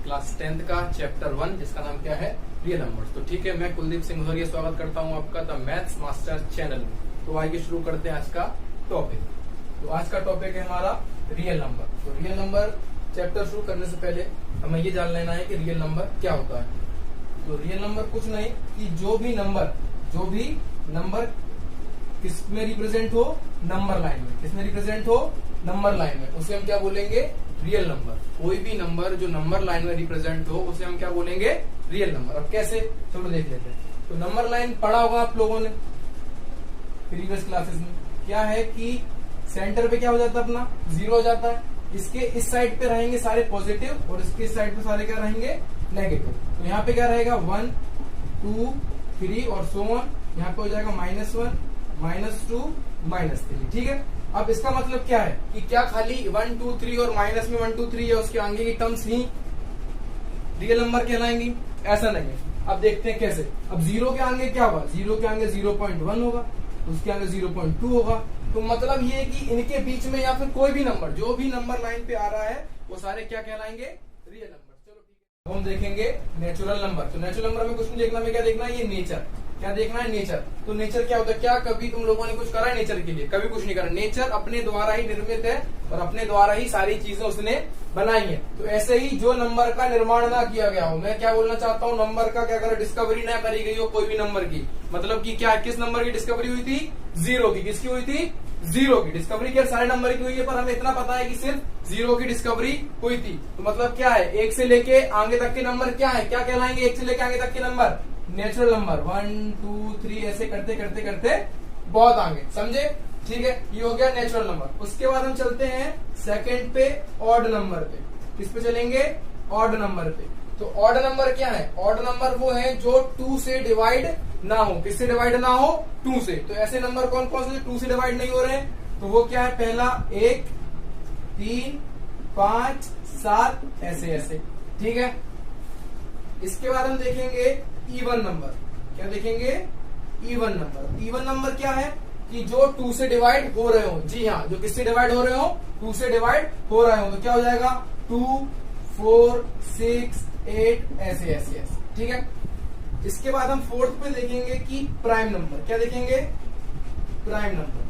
Class 10th का chapter 1 जिसका नाम क्या है, रियल नंबर्स। तो ठीक है, मैं कुलदीप सिंह भदौरिया स्वागत करता हूं आपका द मैथ्स मास्टर चैनल में। तो आइए शुरू करते हैं आज का टॉपिक। तो आज का टॉपिक है हमारा रियल नंबर। तो रियल नंबर चैप्टर शुरू करने से पहले हमें ये जान लेना है कि रियल नंबर क्या होता है। तो रियल नंबर कुछ नहीं कि जो भी नंबर किस में रिप्रेजेंट हो, नंबर लाइन में। किस में रिप्रेजेंट हो, नंबर लाइन में, उसे हम क्या बोलेंगे, रियल नंबर। कोई भी नंबर जो नंबर लाइन में रिप्रेजेंट हो उसे हम क्या बोलेंगे, रियल नंबर। अब कैसे, चलो देख लेते हैं। तो नंबर लाइन पढ़ा होगा आप लोगों ने प्रीवियस क्लासेस में। क्या है कि सेंटर पे क्या हो जाता है, अपना 0 हो जाता है। इसके इस साइड पे रहेंगे सारे पॉजिटिव और इसके इस साइड पे सारे क्या रहेंगे, नेगेटिव। तो यहाँ पे क्या रहेगा 1 2 3 और सो ऑन। यहाँ पे हो जाएगा -1 -2 -3। ठीक है, अब इसका मतलब क्या है कि क्या खाली 1 2 3 और माइनस में 1 2 3 है उसके आगे की टर्म्स ही रियल नंबर कहलाएंगी? ऐसा नहीं है। अब देखते हैं कैसे। अब 0 के आगे क्या होगा, 0 के आगे 0.1 होगा, उसके आगे 0.2 होगा। तो मतलब ये है कि इनके बीच में या फिर कोई भी नंबर जो भी नंबर लाइन पे आ रहा है वो सारे क्या कहलाएंगे, रियल नंबर। चलो ठीक है, हम देखेंगे नेचुरल नंबर। तो नेचुरल नंबर में कुछ नहीं देखना, में क्या देखना है, ये नेचर। क्या देखना है, नेचर। तो नेचर क्या होता है, क्या कभी तुम लोगों ने कुछ करा है नेचर के लिए? कभी कुछ नहीं करा। नेचर अपने द्वारा ही निर्मित है और अपने द्वारा ही सारी चीजें उसने बनाई है। तो ऐसे ही जो नंबर का निर्माण ना किया गया हो, मैं क्या बोलना चाहता हूँ, नंबर का क्या करो, डिस्कवरी ना करी गई हो कोई भी नंबर की। मतलब कि क्या, किस नंबर की डिस्कवरी हुई थी, 0 की। किसकी हुई थी, 0 की डिस्कवरी। क्या सारे नंबर की हुई है, पर हमें इतना पता है कि सिर्फ 0 की डिस्कवरी हुई थी। तो मतलब क्या है, 1 से लेके आगे तक के नंबर क्या है, क्या कहलाएंगे, 1 से लेके आगे तक के नंबर नेचुरल नंबर। 1 2 3 ऐसे करते करते करते बहुत आगे, समझे? ठीक है, ये हो गया नेचुरल नंबर। उसके बाद हम चलते हैं सेकंड पे, ऑड नंबर पे। किस पे चलेंगे, ऑड नंबर पे। तो ऑड नंबर क्या है, ऑड नंबर वो है जो 2 से डिवाइड ना हो। किससे डिवाइड ना हो, 2 से। तो ऐसे नंबर कौन कौन से 2 से डिवाइड नहीं हो रहे हैं? तो वो क्या है, पहला 1 3 5 7 ऐसे ऐसे। ठीक है, इसके बाद हम देखेंगे इवन नंबर। क्या देखेंगे, इवन नंबर। इवन नंबर क्या है कि जो 2 से डिवाइड हो रहे हो। जी हाँ, जो किससे डिवाइड हो रहे हो, 2 से डिवाइड हो रहे हो। तो क्या हो जाएगा, 2 4 6 8 ऐसे ऐसे ऐसे। ठीक है, इसके बाद हम फोर्थ पे देखेंगे कि प्राइम नंबर। क्या देखेंगे, प्राइम नंबर।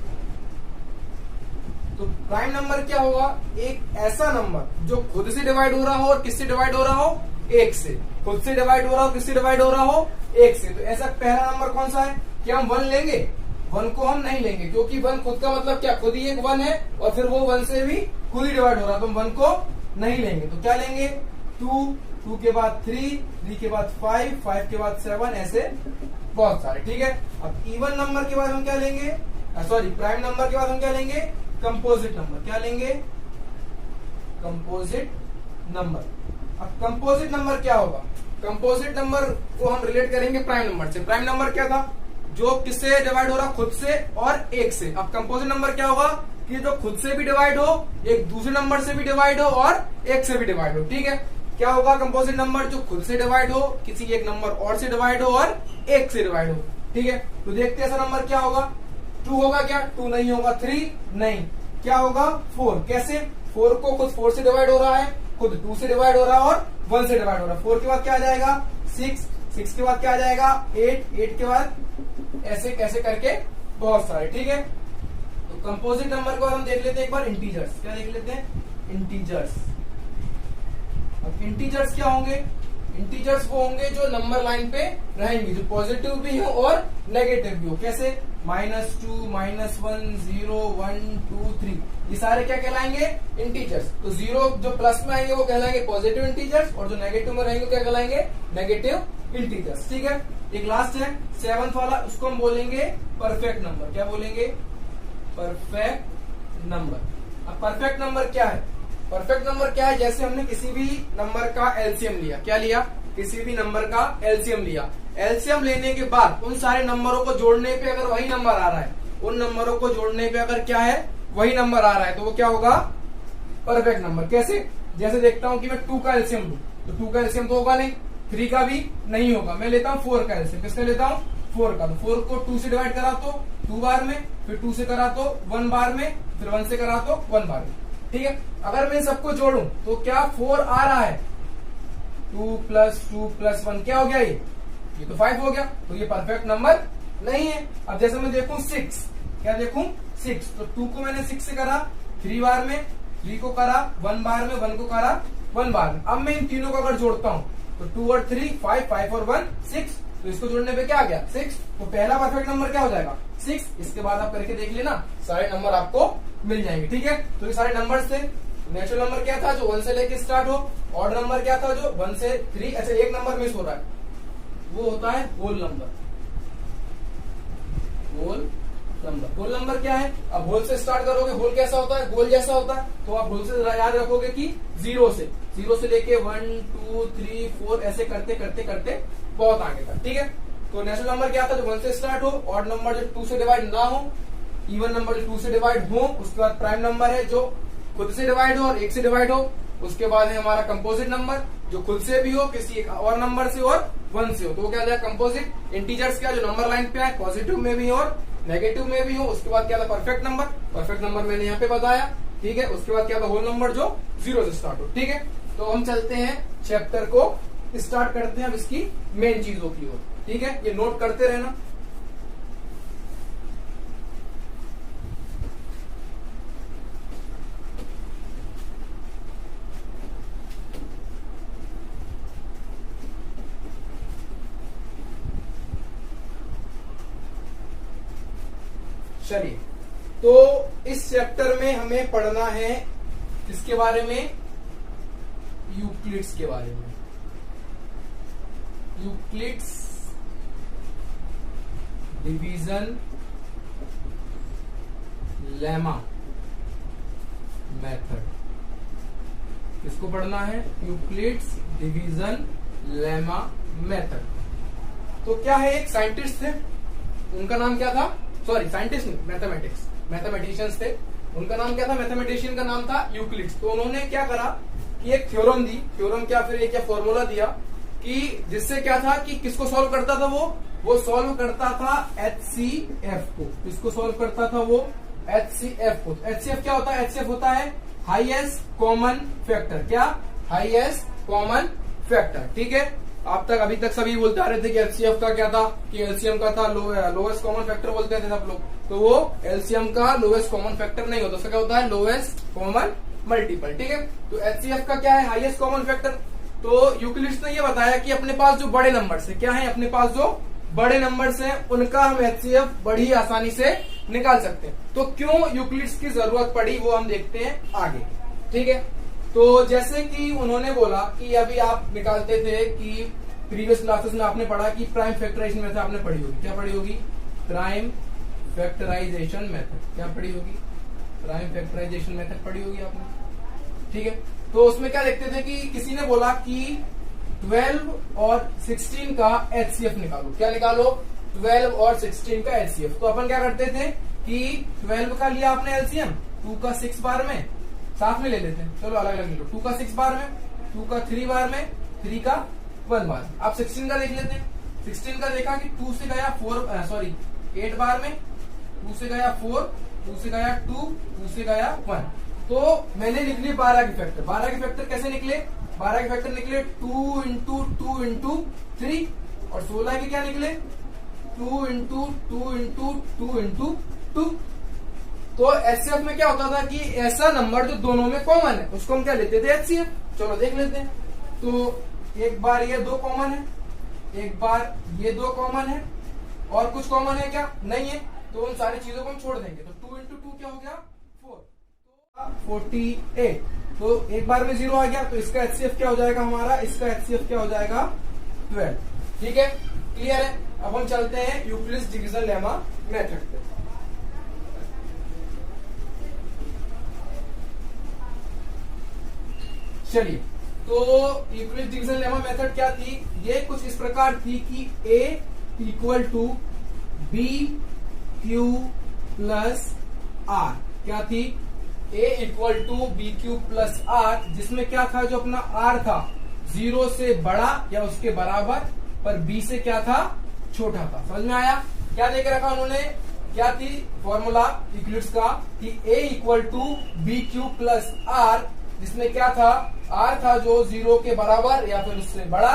तो प्राइम नंबर क्या होगा, एक ऐसा नंबर जो खुद से डिवाइड हो रहा हो और किससे डिवाइड हो रहा हो, 1 से। खुद से डिवाइड हो रहा हो, किससे डिवाइड हो रहा हो, 1 से। तो ऐसा पहला नंबर कौन सा है, क्या हम 1 लेंगे? 1 को हम नहीं लेंगे, क्योंकि 1 खुद का मतलब क्या, खुद ही एक 1 है और फिर वो 1 से भी खुद ही डिवाइड हो रहा है। तो हम 1 को नहीं लेंगे। तो क्या लेंगे, 2 2 के बाद 3 3 के बाद 5 5 के बाद 7 ऐसे बहुत सारे। ठीक है, अब इवन नंबर के बाद हम क्या लेंगे, सॉरी प्राइम नंबर के बाद हम क्या लेंगे, कंपोजिट नंबर। क्या लेंगे, कंपोजिट नंबर। अब कंपोजिट नंबर क्या होगा, कंपोजिट नंबर को हम रिलेट करेंगे प्राइम नंबर से। प्राइम नंबर क्या था, जो किससे डिवाइड हो रहा, खुद से और 1 से। अब कंपोजिट नंबर क्या होगा कि जो खुद से भी डिवाइड हो, एक दूसरे नंबर से भी डिवाइड हो और 1 से भी डिवाइड हो। ठीक है, क्या होगा कंपोजिट नंबर, जो खुद से डिवाइड हो, किसी एक नंबर और से डिवाइड हो और 1 से डिवाइड हो। ठीक है, तो देखते हैं ऐसा नंबर क्या होगा। 2 होगा क्या, 2 नहीं होगा। 3 नहीं, क्या होगा 4। कैसे, 4 को खुद 4 से डिवाइड हो रहा है, खुद 2 से डिवाइड हो रहा है और 1 से डिवाइड हो रहा है। 4 के बाद क्या आ जाएगा, 6 6 के बाद क्या आ जाएगा, 8 8 के बाद ऐसे कैसे करके बहुत सारे। ठीक है, तो कंपोजिट नंबर को हम देख लेते हैं एक बार, इंटीजर्स। क्या देख लेते हैं, इंटीजर्स। अब इंटीजर्स क्या होंगे, इंटीजर्स वो होंगे जो नंबर लाइन पे रहेंगे, जो पॉजिटिव भी हो और नेगेटिव भी हो। कैसे, -2 -1 0 1 2 3 ये सारे क्या कहलाएंगे, इंटीजर्स। तो 0 जो प्लस में आएंगे वो कहलाएंगे पॉजिटिव इंटीजर्स और जो नेगेटिव में रहेंगे क्या कहलाएंगे, नेगेटिव इंटीजर्स। ठीक है, एक लास्ट है 7th वाला, उसको हम बोलेंगे परफेक्ट नंबर। क्या बोलेंगे, परफेक्ट नंबर। अब परफेक्ट नंबर क्या है, परफेक्ट नंबर क्या है, जैसे हमने किसी भी नंबर का एलसीएम लिया। क्या लिया, किसी भी नंबर का एलसीएम लिया। एलसीएम लेने के बाद उन सारे नंबरों को जोड़ने पे अगर वही नंबर आ रहा है, उन नंबरों को जोड़ने पे अगर क्या है, वही नंबर आ रहा है, तो वो क्या होगा, परफेक्ट नंबर। कैसे, जैसे देखता हूं कि मैं 2 का एलसीएम लूं, तो 2 का एलसीएम तो होगा नहीं, 3 का भी नहीं होगा। मैं लेता हूं 4 का एलसीएम। किसका लेता हूं, 4 का। तो 4 को 2 से डिवाइड करा तो 2 बार में, फिर 2 से करा तो 1 बार में, फिर 1 से करा तो 1 बार में। ठीक है, अगर मैं सबको जोड़ूं तो क्या 4 आ रहा है, 2+2+1 क्या हो गया? ये तो 5 हो गया, तो ये परफेक्ट नंबर नहीं है। अब जैसे मैं देखूं 6, क्या देखूं 6, तो 2 को मैंने 6 से करा 3 बार में, 3 को करा 1 बार में, 1 को करा 1 बार में। अब मैं इन तीनों को अगर जोड़ता हूं तो 2 और 3 5, 5 और 1 6, तो इसको जोड़ने पे क्या आ गया 6। तो पहला परफेक्ट नंबर क्या हो जाएगा 6। इसके बाद आप करके देख लेना, सारे नंबर आपको मिल जाएंगे। ठीक है, तो ये सारे नंबर्स थे। नेचुरल नंबर क्या था जो 1 से लेके स्टार्ट हो, ऑड नंबर क्या था जो 1 से 3, अच्छा एक नंबर मिस हो रहा है, वो होता है whole number. Whole number, whole number क्या है? अब होल से स्टार्ट करोगे, होल कैसा होता है? गोल जैसा होता है। तो आप होल से याद रखोगे कि 0 से लेके 1 2 3 4 ऐसे करते करते करते बहुत आगे तक। ठीक है, तो नेचुरल नंबर क्या था जो 1 से स्टार्ट हो, ऑड नंबर जो 2 से डिवाइड ना हो, इवन नंबर जो 2 से डिवाइड हो, उसके बाद प्राइम नंबर है जो खुद से डिवाइड हो और 1 से डिवाइड हो, उसके बाद है हमारा कंपोजिट नंबर जो खुद से भी हो, किसी एक और नंबर से और 1 से हो, तो वो क्या जाएगा कंपोजिट। इंटीजर्स क्या जो नंबर लाइन पे है, पॉजिटिव में भी हो और नेगेटिव में भी हो। उसके बाद क्या था परफेक्ट नंबर, परफेक्ट नंबर मैंने यहाँ पे बताया। ठीक है, उसके बाद क्या था होल नंबर जो 0 से स्टार्ट हो। ठीक है, तो हम चलते हैं चैप्टर को स्टार्ट करते हैं अब इसकी मेन चीजों की ओर। ठीक है, ये नोट करते रहना। चलिए, तो इस चैप्टर में हमें पढ़ना है किसके बारे में? यूक्लिड्स के बारे में। यूक्लिड्स डिवीजन लेमा मेथड, किसको पढ़ना है? Euclid's division lemma method. तो क्या है, एक साइंटिस्ट थे, उनका नाम क्या था? सॉरी साइंटिस्ट नहीं, मैथमेटिशियंस थे, उनका नाम क्या था? मैथमेटिशियन का नाम था यूक्लिड्स। तो उन्होंने क्या करा कि एक थ्योरम दी, थ्योरम क्या फिर एक क्या फॉर्मूला दिया कि जिससे क्या था कि किसको सॉल्व करता था वो सॉल्व करता था HCF को। किसको सॉल्व करता था वो? HCF को। HCF क्या होता है? HCF होता है हाईएस्ट कॉमन फैक्टर। क्या? Highest common factor. ठीक है, आप तक अभी तक सभी बोलते आ रहे थे कि एलसीएम का क्या था, कि एलसीएम का था लोएस्ट कॉमन फैक्टर बोलते थे सब लोग। तो वो एलसीएम का लोएस्ट कॉमन फैक्टर नहीं होता, उसका क्या होता है? Lowest common multiple. ठीक है, तो एचसीएफ का क्या है? Highest common factor. तो यूक्लिड्स ने ये बताया कि अपने पास जो बड़े नंबर्स है, क्या है अपने पास जो बड़े नंबर्स हैं उनका हम एचसीएफ बड़ी आसानी से निकाल सकते हैं। तो क्यों यूक्लिड्स की जरूरत पड़ी वो हम देखते हैं आगे। ठीक है, तो जैसे कि उन्होंने बोला कि अभी आप निकालते थे कि प्रीवियस क्लासेस में आपने पढ़ा कि प्राइम फैक्टराइजेशन मेथड आपने पढ़ी होगी। क्या पढ़ी होगी? Prime factorisation method. क्या पढ़ी होगी? प्राइम फैक्टराइजेशन मेथड पढ़ी होगी आपने। ठीक है, तो उसमें क्या देखते थे कि किसी ने बोला कि 12 और 16 का एचसीएफ निकालो। क्या निकालो? 12 और 16 का एचसीएफ। तो अपन क्या करते थे कि 12 का लिया आपने एलसीएम, 2 का 6 बार में, साथ में ले लेते हैं, चलो अलग अलग ले लो। 2 का 6 बार में, 2 का 3 बार में, 3 का 1 बार। आप 16 का देख लेते हैं। 16 का देखा कि 2 से गया 8 बार में, 2 से गया 4, 2 से गया 2, 2 से गया 1। तो मैंने लिख ली 12 के फैक्टर। 12 के फैक्टर कैसे निकले? 12 के फैक्टर निकले 2 इंटू 2 इंटू 3, और 16 के क्या निकले? 2 इंटू 2 इंटू 2 इंटू 2। तो एचसीएफ में क्या होता था कि ऐसा नंबर जो दोनों में कॉमन है उसको हम क्या लेते थे? एचसीएफ। चलो देख लेते हैं। तो एक बार ये 2 कॉमन है, एक बार ये 2 कॉमन है, और कुछ कॉमन है क्या? नहीं है। तो उन सारी चीजों को हम छोड़ देंगे। तो 2 इंटू 2 क्या हो गया? 4, 48। तो एक बार में 0 आ गया, तो इसका एचसीएफ क्या हो जाएगा हमारा? इसका एचसीएफ क्या हो जाएगा? 12। ठीक है, क्लियर है। अब हम चलते हैं यूक्लिड्स डिवीजन लेमा मेथड पे। चलिए, तो यूक्लिड्स डिवीजन लेमा मेथड क्या थी? ये कुछ इस प्रकार थी कि a equal to b q plus r. क्या थी? a equal to b q plus r, जिसमें क्या था? जो अपना r था 0 से बड़ा या उसके बराबर, पर b से क्या था? छोटा था। समझ में आया? क्या देके रखा उन्होंने? क्या थी फॉर्मूला यूक्लिड्स का कि a equal to b q plus r, जिसमें क्या था, r था जो 0 के बराबर या फिर उससे बड़ा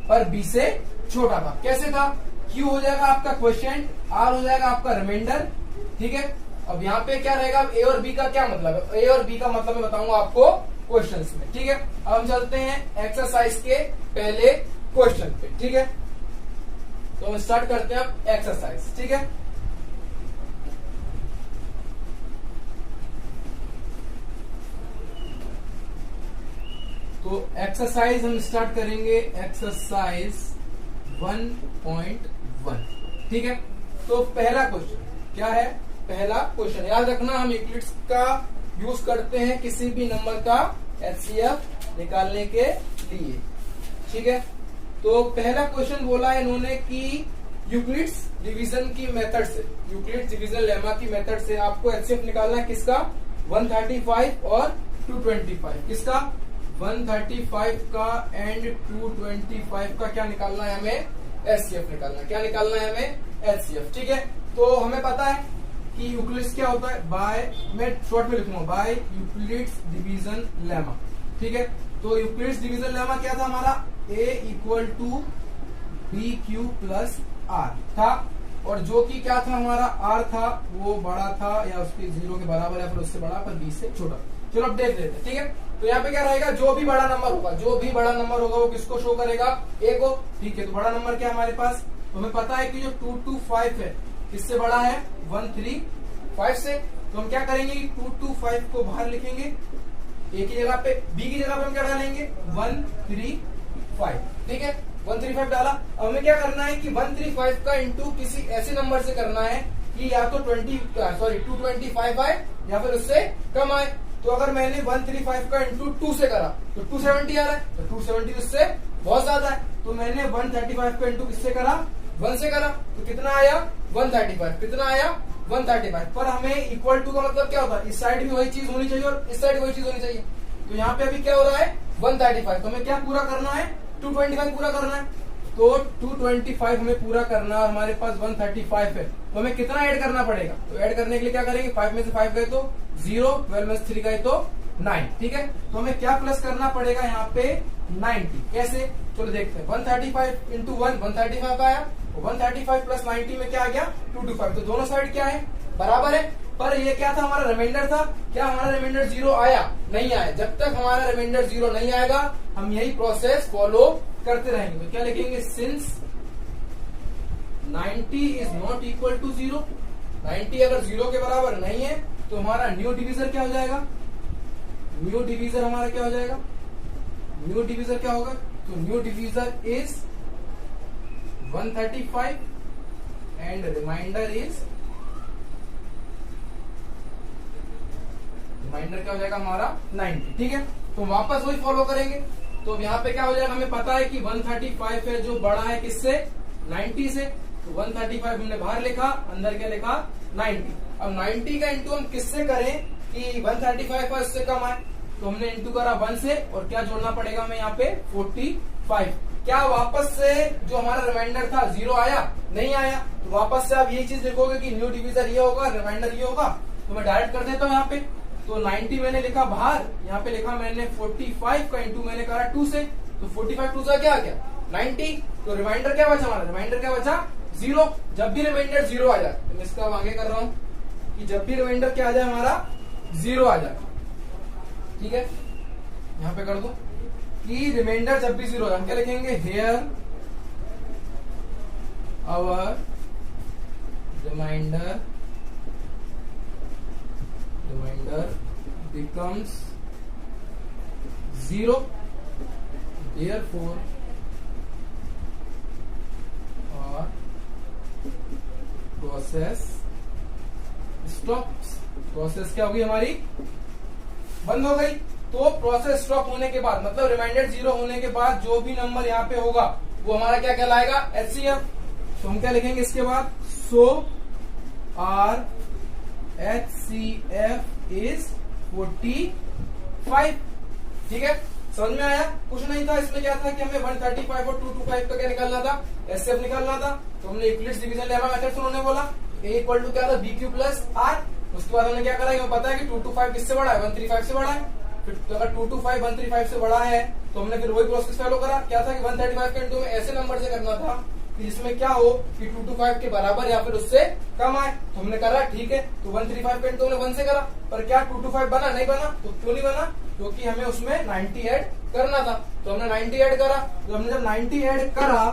पर b से छोटा था। कैसे था, q हो जाएगा आपका क्वोशिएंट, r हो जाएगा आपका रिमाइंडर, ठीक है। अब यहाँ पे क्या रहेगा, a और b का क्या मतलब है, a और b का मतलब मैं बताऊंगा आपको क्वेश्चंस में, ठीक है। अब हम चलते हैं एक्सरसाइज के पहले क्वेश्चन पे, ठीक है। तो हम स्टार्ट करते हैं अब एक्सरसाइज, ठीक है। तो एक्सरसाइज हम स्टार्ट करेंगे, एक्सरसाइज 1.1, ठीक है। तो पहला क्वेश्चन क्या है, पहला क्वेश्चन याद रखना, हम यूक्लिड्स का यूज करते हैं किसी भी नंबर का एचसीएफ निकालने के लिए, ठीक है। तो पहला क्वेश्चन बोला है इन्होंने कि यूक्लिड्स डिवीजन की मेथड से, यूक्लिड्स डिवीजन लेमा की मेथड से आपको एचसीएफ निकालना है किसका, 135 और 225, किसका 135 का एंड 225 का क्या निकालना है हमें, एचसीएफ निकालना है, क्या निकालना है हमें, एचसीएफ, ठीक है। तो हमें पता है कि यूक्लिड्स क्या होता है, बाय, मैं शॉर्ट में लिखूंगा, बाय यूक्लिड्स डिवीजन लेमा, ठीक है। तो यूक्लिड्स डिवीजन लेमा क्या था हमारा, a equal to b q plus r था, और जो कि क्या था हमारा r था वो बड़ा था या उसके 0 के बराबर या फिर उससे बड़ा पर b से छोटा। चलो अब देख लेते हैं, ठीक है। तो यहाँ पे क्या रहेगा, जो भी बड़ा नंबर होगा, जो भी बड़ा नंबर होगा वो किसको शो करेगा, a को, ठीक है। तो बड़ा नंबर क्या हमारे पास, तो हमें पता है कि जो 225 है किससे बड़ा है, 135 से। तो हम क्या करेंगे, 225 को बाहर लिखेंगे, a की जगह पे, b की जगह पे हम क्या डालेंगे, 135, ठीक है। 135 डाला। अब हमें क्या करना है कि 135 का इंटू किसी ऐसे नंबर से करना है कि या तो 225 आए या फिर उससे कम आए। तो अगर मैंने 135 का इंटू 2 से करा तो 270 आ रहा है, तो 270 उससे बहुत ज्यादा है। तो मैंने 135 का इंटू किससे करा, 1 से करा, तो कितना आया 135, कितना आया 135। पर हमें इक्वल टू का मतलब क्या होता है, इस साइड भी वही चीज होनी चाहिए और इस साइड वही चीज होनी चाहिए। तो यहाँ पे अभी क्या हो रहा है 135, तो हमें क्या पूरा करना है, 225 पूरा करना है। तो 225 हमें पूरा करना है, हमारे पास 135 है, तो हमें कितना ऐड करना पड़ेगा, तो ऐड करने के लिए क्या करेंगे, 5 में से 5 गए तो 0, 12 में से 3 गए तो 9, ठीक है। तो हमें क्या प्लस करना पड़ेगा यहाँ पे 90, कैसे, चलो देखते हैं। 135 इंटू 1 135 आया, 135 प्लस 90 में क्या आ गया 225, तो दोनों साइड क्या है, बराबर है। पर ये क्या था, हमारा रिमाइंडर था, क्या हमारा रिमाइंडर 0 आया, नहीं आया। जब तक हमारा रिमाइंडर 0 नहीं आएगा हम यही प्रोसेस फॉलो करते रहेंगे। तो क्या लिखेंगे, since 90 is not equal to 0, 90 अगर 0 के बराबर नहीं है तो हमारा न्यू डिवीजर क्या हो जाएगा, न्यू डिवीजर हमारा क्या हो जाएगा, न्यू डिवीजर क्या होगा, तो new divisor is 135 and remainder is, remainder क्या हो जाएगा हमारा 90, ठीक है। तो वापस वही फॉलो करेंगे। तो यहाँ पे क्या हो जाएगा, हमें पता है कि 135 है जो बड़ा है किससे, 90 से। तो 135 हमने बाहर लिखा, अंदर क्या लिखा 90। अब 90 का इंटू हम किससे करें कि 135 है उससे कम आए, तो हमने इंटू करा 1 से, और क्या जोड़ना पड़ेगा हमें यहाँ पे 45। क्या वापस से जो हमारा रिमाइंडर था 0 आया, नहीं आया, तो वापस से आप यही चीज लिखोगे कि न्यू डिवीजर ये होगा, रिमाइंडर ये होगा। तो मैं डायरेक्ट कर देता हूँ यहाँ पे, तो 90 मैंने लिखा बाहर, यहाँ पे लिखा मैंने 45 का इंटू मैंने करा 2 से, तो 45 2 से क्या आ गया 90। तो रिमाइंडर क्या बचा हमारा, रिमाइंडर क्या बचा 0। जब भी रिमाइंडर 0 आ जाए, तो मैं इसका आगे कर रहा हूँ कि जब भी रिमाइंडर क्या आ जाए हमारा 0 आ जाए, ठीक है। यहाँ पे कर दो कि रिमाइंडर जब भी 0 हो जाए, हम क्या लिखेंगे, here our remainder becomes 0, therefore our process stops। Process क्या होगी हमारी, बंद हो गई। तो प्रोसेस स्टॉप होने के बाद मतलब रिमाइंडर 0 होने के बाद जो भी नंबर यहाँ पे होगा वो हमारा क्या कहलाएगा, एचसीएफ। तो हम क्या लिखेंगे इसके बाद, सो आर HCF इज 45, ठीक है। समझ में आया, कुछ नहीं था इसमें, क्या था कि हमें 135 और 225 का क्या निकालना था, एचसीएफ निकालना था। तो हमने यूक्लिड्स डिवीजन लेमा मेथड से उन्होंने बोला a इक्वल टू क्या था, BQ प्लस R। उसके बाद हमने क्या करा, हमें पता है कि 225 किससे बड़ा है, 135 से बड़ा है। फिर तो अगर 225 135 से बड़ा है तो हमने फिर वही प्रोसेस फॉलो करा, क्या था कि 135 के इंटू में ऐसे नंबर से करना था कि जिसमें क्या हो कि 225 के बराबर या फिर उससे कम आए, तो हमने करा, ठीक है। तो 135 के इंटू में 1 से करा, पर क्या 225 बना? नहीं बना। तो क्यों नहीं बना? क्योंकि हमें उसमें 90 ऐड करना था, तो हमने 90 ऐड करा। तो हमने जब 90 ऐड करा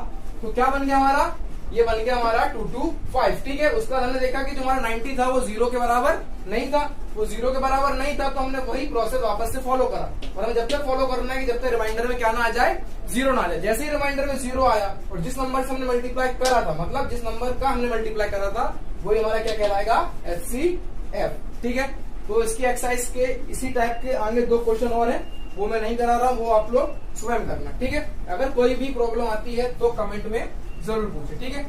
तो क्या बन गया हमारा? ये बन गया हमारा 225, ठीक है। उसका हमने देखा कि जो हमारा 90 था वो 0 के बराबर नहीं था, वो 0 के बराबर नहीं था, तो हमने वही प्रोसेस वापस से फॉलो करा। और हमें जब तक फॉलो करना है कि जब तक रिमाइंडर में क्या ना आ जाए, 0 ना आ जाए। जैसे ही रिमाइंडर में 0 आया और जिस नंबर से हमने मल्टीप्लाई करा था, मतलब जिस नंबर का हमने मल्टीप्लाई करा था, वही हमारा क्या कहलाएगा? HCF, ठीक है। तो इसकी एक्सरसाइज के इसी टाइप के आगे 2 क्वेश्चन और है, वो मैं नहीं करा रहा हूँ, वो आप लोग स्वयं करना, ठीक है। अगर कोई भी प्रॉब्लम आती है तो कमेंट में जरूर पूछे, ठीक है।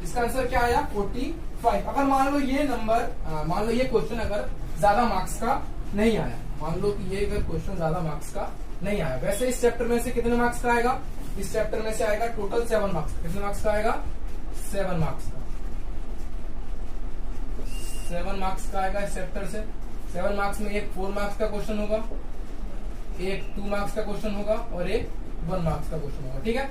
इसका आंसर क्या आया? 45। अगर मान लो ये नंबर, मान लो ये क्वेश्चन अगर ज्यादा मार्क्स का नहीं आया, मान लो कि ये अगर क्वेश्चन ज्यादा मार्क्स का नहीं आया, वैसे इस चैप्टर में से कितने मार्क्स का आएगा? इस चैप्टर में से आएगा टोटल 7 मार्क्स। कितने मार्क्स का आएगा? 7 मार्क्स का। 7 मार्क्स का आएगा इस चैप्टर से। 7 मार्क्स में एक 4 मार्क्स का क्वेश्चन होगा, एक 2 मार्क्स का क्वेश्चन होगा और एक 1 मार्क्स का क्वेश्चन होगा, ठीक है।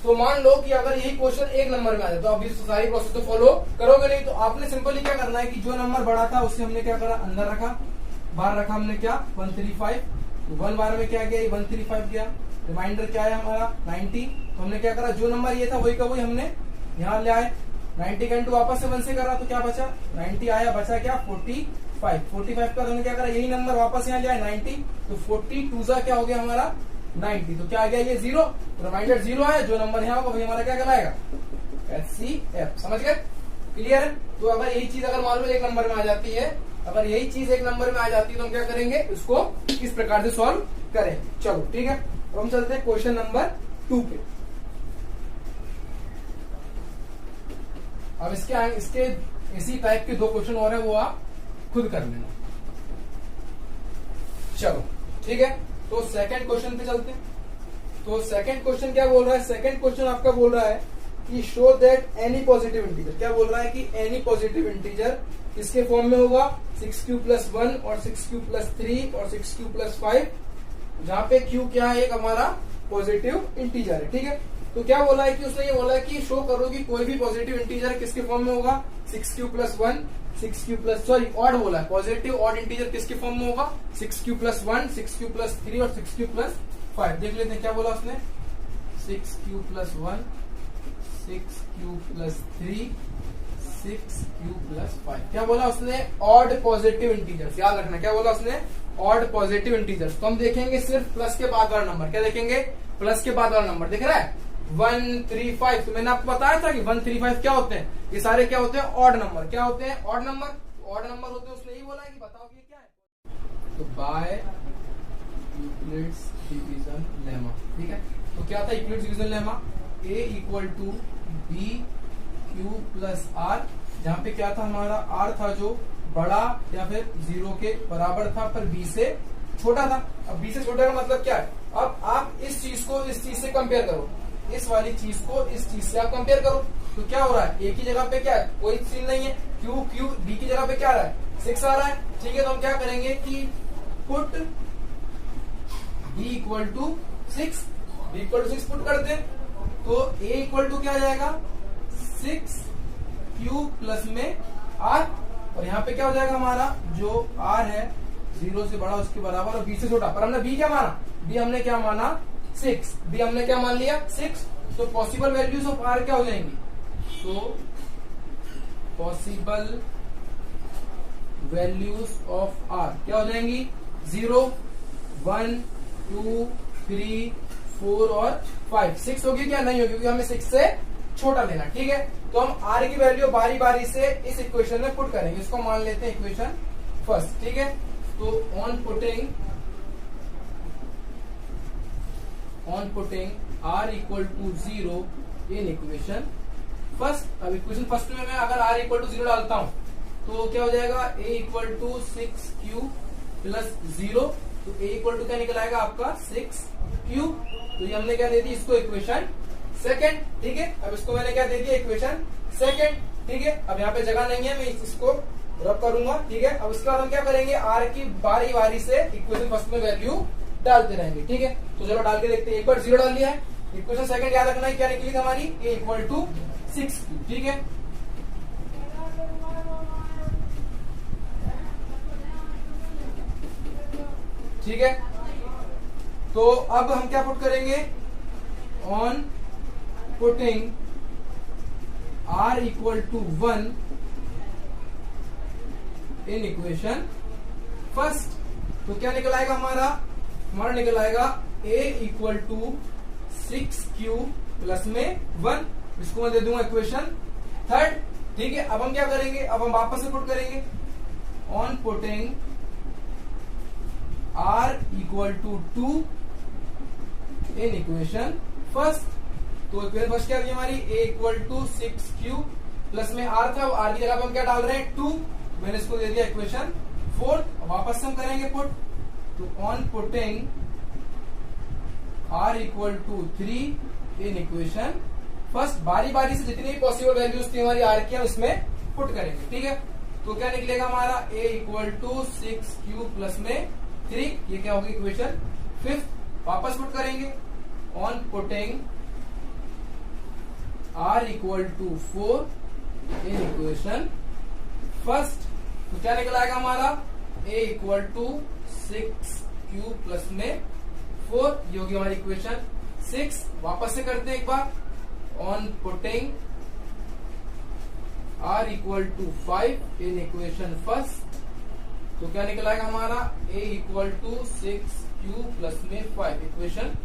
तो मान लो कि अगर यही क्वेश्चन 1 नंबर में आ जाए तो आप ये सारी प्रोसेस तो फॉलो करोगे नहीं, तो आपने सिंपली क्या करना है कि जो नंबर बड़ा था उससे हमने क्या करा? अंदर रखा, बाहर रखा हमने क्या? 135। तो 1 बार में क्या गया? 135 गया। रिमाइंडर क्या है हमारा? 90। तो हमने क्या करा? जो नंबर ये था वही का वही हमने यहाँ ले आए। 90 का इंटू वापस से 1 से करा तो क्या बचा? 90 आया, बचा क्या? 45। 45 का हमने क्या करा? यही नंबर वापस यहाँ ले आए 90। तो 42 क्या हो गया हमारा? 90। तो क्या आ गया? ये 0। रिमाइंडर 0 आया, जो नंबर यहाँ होगा वही हमारा क्या कहलाएगा? HCF। समझ गए? क्लियर है? तो अगर यही चीज अगर मान लो 1 नंबर में आ जाती है, अगर यही चीज 1 नंबर में आ जाती है तो हम क्या करेंगे? इसको किस प्रकार से सॉल्व करें? चलो ठीक है, तो हम चलते हैं क्वेश्चन नंबर 2 पे। अब इसके इसी टाइप के 2 क्वेश्चन और है, वो आप खुद कर लेना। चलो ठीक है, तो सेकंड क्वेश्चन पे चलते हैं। तो सेकंड क्वेश्चन क्या बोल रहा है? सेकंड क्वेश्चन आपका बोल रहा है कि show that any positive integer, क्या बोल रहा है कि एनी पॉजिटिव इंटीजर किसके फॉर्म में होगा? 6q + 1 और 6q + 3 और 6q + 5, जहां पे q क्या है? एक हमारा पॉजिटिव इंटीजर है, ठीक है। तो क्या बोला है कि उसने ये बोला है कि शो करो कि कोई भी पॉजिटिव इंटीजर किसके फॉर्म में होगा? 6q + 1 6q + सॉरी ऑड बोला है, पॉजिटिव ऑड इंटीजर किसके फॉर्म में होगा? 6q + 1 6q + 3 और 6q + 5। देख लेते हैं क्या बोला उसने। 6q + 1 6q + 3 6q + 5। क्या बोला उसने? Odd positive integers. याद रखना क्या बोला उसने? Odd positive integers. तो हम देखेंगे सिर्फ प्लस के बाद वाला नंबर। क्या देखेंगे? प्लस के बाद वाला नंबर। दिख रहा है 135। तो मैंने आपको बताया था कि 135 क्या होते हैं? ये सारे क्या होते हैं? Odd number. क्या होते हैं? Odd number. ऑड नंबर होते हैं। उसने यही बोला है कि बताओ ये क्या है। तो बाय यूक्लिड्स डिवीजन लेमा, ठीक है। तो क्या था Euclid's division lemma? A = BQ + R, जहां पे क्या था हमारा? R था जो बड़ा या फिर 0 के बराबर था पर B से छोटा था। अब B से छोटा का मतलब क्या है? अब आप इस चीज को इस चीज से कंपेयर करो, इस वाली चीज को इस चीज से आप कंपेयर करो। तो क्या हो रहा है? A की जगह पे क्या है? कोई सीन नहीं है। Q B की जगह पे क्या आ रहा है? 6 आ रहा है, ठीक है। तो हम क्या करेंगे कि पुट B = 6, B = 6 पुट करते हैं। तो A = क्या आ जाएगा? 6q + में R, और यहाँ पे क्या हो जाएगा हमारा? जो R है 0 से बड़ा उसके बराबर और B से छोटा। पर हमने B क्या माना? B हमने क्या माना? 6। B हमने क्या मान लिया? 6। तो पॉसिबल वैल्यूज ऑफ R क्या हो जाएंगी? तो पॉसिबल वैल्यूज ऑफ R क्या हो जाएंगी? 0 1 2 3 4 और 5। 6 होगी क्या? नहीं होगी, क्योंकि हमें 6 से छोटा लेना, ठीक है। तो हम R की वैल्यू बारी बारी से इस इक्वेशन में पुट करेंगे। इसको मान लेते हैं इक्वेशन फर्स्ट, ठीक है। तो on putting R = 0 in equation first. अब इक्वेशन फर्स्ट में मैं अगर R = 0 डालता हूं तो क्या हो जाएगा? A = 6q + 0। तो A = क्या निकल आएगा आपका? 6q। तो ये हमने क्या दे दी इसको? इक्वेशन सेकंड, ठीक है। अब इसको मैंने क्या दे दिया? इक्वेशन सेकंड, ठीक है। अब यहाँ पे जगह नहीं है, मैं इसको रब करूंगा, ठीक है। अब उसके बाद हम क्या करेंगे, आर की बारी बारी से इक्वेशन फर्स्ट में वैल्यू डालते रहेंगे, ठीक है। तो चलो डाल के देखते हैं। एक बार 0 डाल लिया है। इक्वेशन सेकंड याद रखना है क्या निकली थी हमारी, a इक्वल टू 6q, ठीक है। ठीक है, तो अब हम क्या पुट करेंगे, on putting r equal to 1 इन इक्वेशन फर्स्ट, तो क्या निकल आएगा हमारा निकल आएगा a equal to 6q plus में 1, इसको मैं दे दूंगा इक्वेशन थर्ड, ठीक है। अब हम क्या करेंगे, अब हम वापस से पुट करेंगे, on putting r equal to 2 इन इक्वेशन फर्स्ट, तो इक्वेशन फर्स्ट क्या होगी हमारी, a equal to 6q plus में r था, r की जगह पे हम क्या डाल रहे हैं 2, मैंने इसको दे दिया इक्वेशन फोर्थ। वापस से हम करेंगे पुट, तो on putting r equal to 3 इन इक्वेशन फर्स्ट, बारी बारी से जितनी भी पॉसिबल वैल्यूज थी हमारी r की हम इसमें पुट करेंगे, ठीक है। तो क्या निकलेगा हमारा, a equal to 6q plus में 3, ये क्या होगी इक्वेशन फिफ्थ। वापस पुट करेंगे, on putting r equal to 4 इन इक्वेशन फर्स्ट, तो क्या निकल आएगा हमारा, a equal to 6q plus में 4, ये होगी हमारी इक्वेशन 6। वापस से करते हैं एक बार, on putting r equal to 5 in equation first, तो क्या निकल आएगा हमारा, a equal to 6q plus में 5 इक्वेशन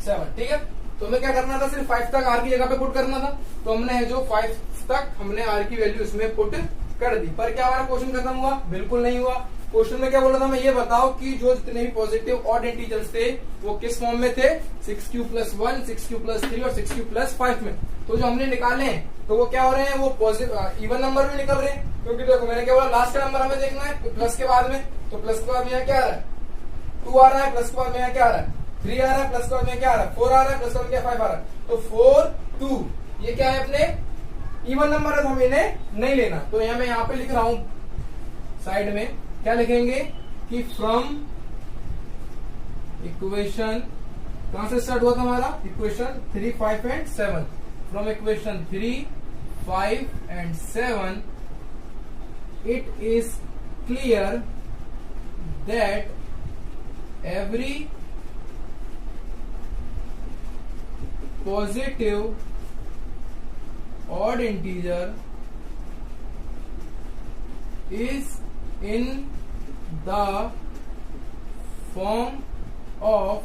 7, ठीक है। तो हमें क्या करना था, सिर्फ 5 तक r की जगह पे पुट करना था, तो हमने जो 5 तक हमने r की वैल्यू इसमें पुट कर दी। पर क्या हमारा क्वेश्चन खत्म हुआ, बिल्कुल नहीं हुआ। क्वेश्चन में क्या बोला था, मैं ये बताओ कि जो जितने भी पॉजिटिव ऑड इंटीजर्स थे वो किस फॉर्म में थे, 6q प्लस 1, 6q प्लस 3 और 6q प्लस 5 में। तो जो हमने निकाले हैं तो वो क्या हो रहे हैं, वो पॉजिटिव इवन नंबर में निकल रहे हैं, क्योंकि देखो मैंने क्या बोला, लास्ट का नंबर हमें देखना है प्लस के बाद में, तो प्लस के बाद में यहाँ क्या आ रहा है 2 आ रहा है, प्लस के बाद में यहाँ क्या आ रहा है 3 आ रहा है, प्लस के बाद में क्या आ रहा है 4 आ रहा है, प्लस के बाद में क्या 5 आ रहा है, तो 4 2 ये क्या है अपने इवन नंबर है, तो हमें इन्हें नहीं लेना। तो यहाँ मैं यहाँ पे लिख रहा हूं साइड में, क्या लिखेंगे कि फ्रॉम इक्वेशन, कहां से स्टार्ट हुआ था हमारा, equation 3, 5 and 7, from equation 3, 5 and 7 it is clear that every positive odd integer is in the form of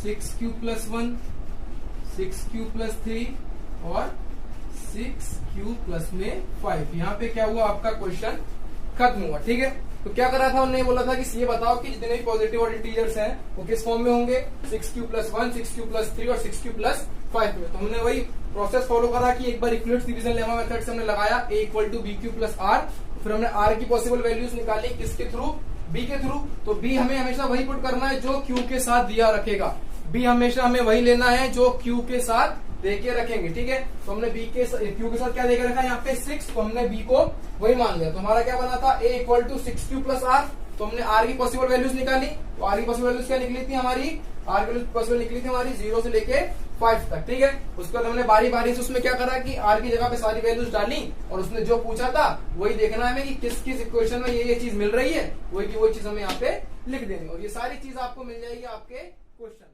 6q plus 1, 6q plus 3 और 6q प्लस में 5। यहाँ पे क्या हुआ, आपका क्वेश्चन खत्म हुआ, ठीक है। तो क्या करा था, उन्होंने बोला था कि ये बताओ कि जितने भी पॉजिटिव ऑड इंटीजर्स हैं वो किस फॉर्म में होंगे, 6q प्लस 1, 6q प्लस 3 और 6q प्लस 5 में। तो हमने वही प्रोसेस फॉलो करा कि एक बार इक्विवेलेंस डिवीजन लेमा मेथड से हमने लगाया a equal to bq plus r, फिर हमने r की पॉसिबल वैल्यूज निकाली किसके थ्रू, b के थ्रू। तो b हमें हमेशा वही पुट करना है जो q के साथ दिया रखेगा, b हमेशा हमें वही लेना है जो q के साथ देके रखेंगे, ठीक है। तो हमने b के q के साथ क्या देके रखा है, यहाँ पे 6, तो हमने b को वही मान लिया। तो हमारा क्या बना था, a equal to 6q plus r, तो हमने r की पॉसिबल वैल्यूज निकाली। तो r की पॉसिबल वैल्यूज क्या निकली थी हमारी, r की पॉसिबल निकली थी हमारी 0 से लेके 5 तक, ठीक है। उसके बाद हमने बारी बारी से उसमें क्या करा कि r की जगह पे सारी वैल्यूज डाली और उसने जो पूछा था वही देखना है हमें कि किस किस इक्वेशन में ये चीज मिल रही है, वही की वही चीज हमें यहाँ पे लिख देनी, और ये सारी चीज आपको मिल जाएगी आपके क्वेश्चन।